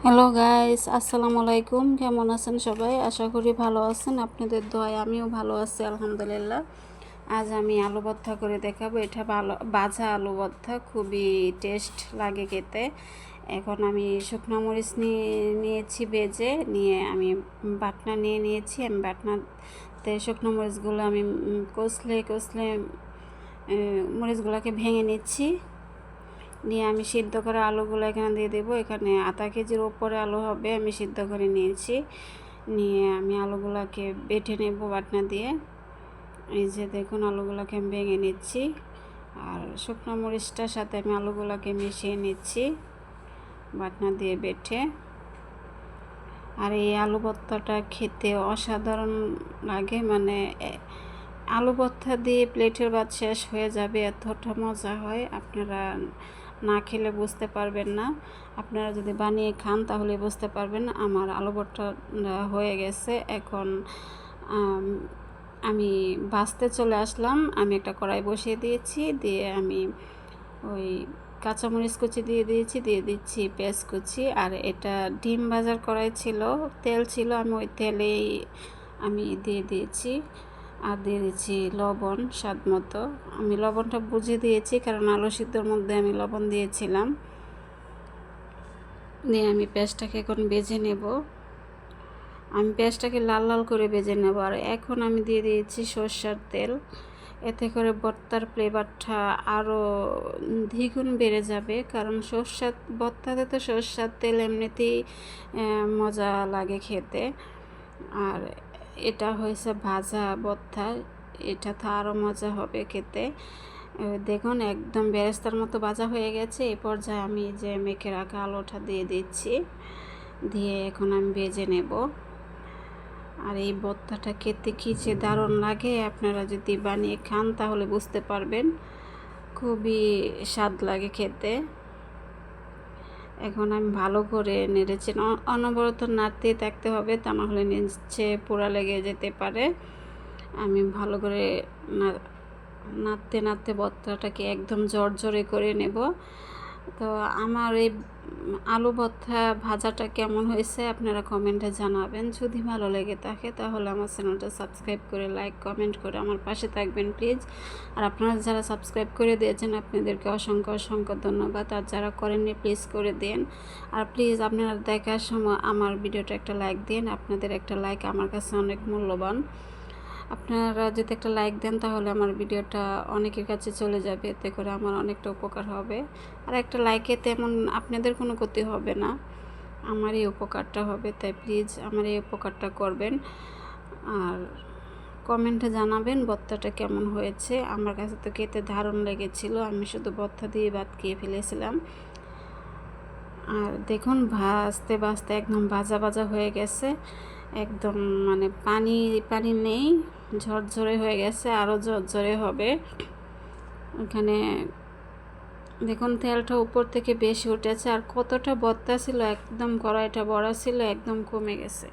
Hello guys, আসসালামু আলাইকুম। কেমন আছেন সবাই? আশা করি ভালো আছেন। আপনাদের দোয়ায় আমিও ভালো আছি, আলহামদুলিল্লাহ। আজ আমি আলু ভর্তা করে দেখাবো। এটা ভালো ভাজা আলু ভর্তা, খুবই টেস্ট লাগে খেতে। এখন আমি শুকনো মরিচ নিয়েছি ভেজে নিয়ে আমি বাটনা নিয়েছি। আমি বাটনাতে শুকনো মরিচগুলো আমি কষলে মরিচগুলোকে ভেঙে নিচ্ছি। নিয়ে আমি সিদ্ধ করা আলুগুলো এখানে দিয়ে দেবো। এখানে আধা কেজির ওপরে আলু হবে, আমি সিদ্ধ করে নিয়েছি। নিয়ে আমি আলুগুলোকে বেটে নেব বাটনা দিয়ে। এই যে দেখুন, আলুগুলোকে আমি ভেঙে নিচ্ছি আর শুকনো মরিচটার সাথে আমি আলুগুলোকে মিশিয়ে নিচ্ছি বাটনা দিয়ে বেটে। আর এই আলু ভর্তাটা খেতে অসাধারণ লাগে, মানে আলু ভর্তা দিয়ে প্লেটের ভাত শেষ হয়ে যাবে, এতটা মজা হয়। আপনারা না খেলে বুঝতে পারবেন না, আপনারা যদি বানিয়ে খান তাহলে বুঝতে পারবেন। আমার আলু ভর্তা হয়ে গেছে। এখন আমি ভাজতে চলে আসলাম। আমি একটা কড়াই বসিয়ে দিয়েছি, দিয়ে আমি ওই কাঁচামরিচ কুচি দিয়ে দিচ্ছি পেঁয়াজ কুচি। আর এটা ডিম ভাজার কড়াই ছিল, তেল ছিল, আমি ওই তেলেই আমি দিয়ে দিয়েছি। আর দিয়ে দিচ্ছি লবণ স্বাদ মতো। আমি লবণটা বুঝে দিয়েছি, কারণ আলু সিদ্ধর মধ্যে আমি লবণ দিয়েছিলাম। দিয়ে আমি পেঁয়াজটাকে এখন ভেজে নেব। আমি পেঁয়াজটাকে লাল লাল করে ভেজে নেব। আর এখন আমি দিয়ে দিয়েছি সরষের তেল। এতে করে ভর্তার ফ্লেভারটা আরও দ্বিগুণ বেড়ে যাবে, কারণ ভর্তাতে তো সরষের তেল এমনিতেই মজা লাগে খেতে। আর এটা হয়েছে ভাজা ভর্তা, এটা তো আরও মজা হবে খেতে। দেখুন, একদম বেরেস্তার মতো ভাজা হয়ে গেছে। এই পর্যায়ে আমি যে মেখে রাখা আলুটা দিয়ে দিচ্ছি, দিয়ে এখন আমি ভেজে নেব। আর এই ভর্তাটা খেতে কী যে দারুণ লাগে, আপনারা যদি বানিয়ে খান তাহলে বুঝতে পারবেন। খুবই স্বাদ লাগে খেতে। এখন আমি ভালো করে নেড়েছি, অনবরত নাড়তেই থাকতে হবে, তা নাহলে নিচে পোড়া লেগে যেতে পারে। আমি ভালো করে নাড়তে নাড়তে ভর্তাটাকে একদম জড়জড়ে করে নেব। তো আমার এই আলু ভর্তা ভাজাটা কেমন হয়েছে আপনারা কমেন্টে জানাবেন। যদি ভালো লেগে থাকে তাহলে আমার চ্যানেলটা সাবস্ক্রাইব করে লাইক কমেন্ট করে আমার পাশে থাকবেন প্লিজ। আর আপনারা যারা সাবস্ক্রাইব করে দিয়েছেন আপনাদেরকে অসংখ্য অসংখ্য ধন্যবাদ। আর যারা করেননি প্লিজ করে দেন। আর প্লিজ আপনারা দেখার সময় আমার ভিডিওটা একটা লাইক দিন। আপনাদের একটা লাইক আমার কাছে অনেক মূল্যবান। আপনারা যদি একটা লাইক দেন তাহলে আমার ভিডিওটা অনেকের কাছে চলে যাবে, এতে করে আমার অনেকটা উপকার হবে। আর একটা লাইকে তেমন আপনাদের কোনো ক্ষতি হবে না, আমার এই উপকারটা হবে। তাই প্লিজ আমার এই উপকারটা করবেন। আর কমেন্টে জানাবেন ভর্তাটা কেমন হয়েছে। আমার কাছে তো খেতে দারুণ লেগেছিল, আমি শুধু ভর্তা দিয়ে ভাত খেয়ে ফেলেছিলাম। আর দেখুন, ভাজতে ভাজতে একদম ভাজা ভাজা হয়ে গেছে, একদম মানে পানি পানি নেই, ঝরঝরে হয়ে গেছে, আরও ঝরঝরে হবে। এখানে দেখুন তেলটা উপর থেকে বেশি উঠেছে। আর কতটা ভর্তা ছিল, একদম কড়াইটা বড়া ছিল, একদম কমে গেছে।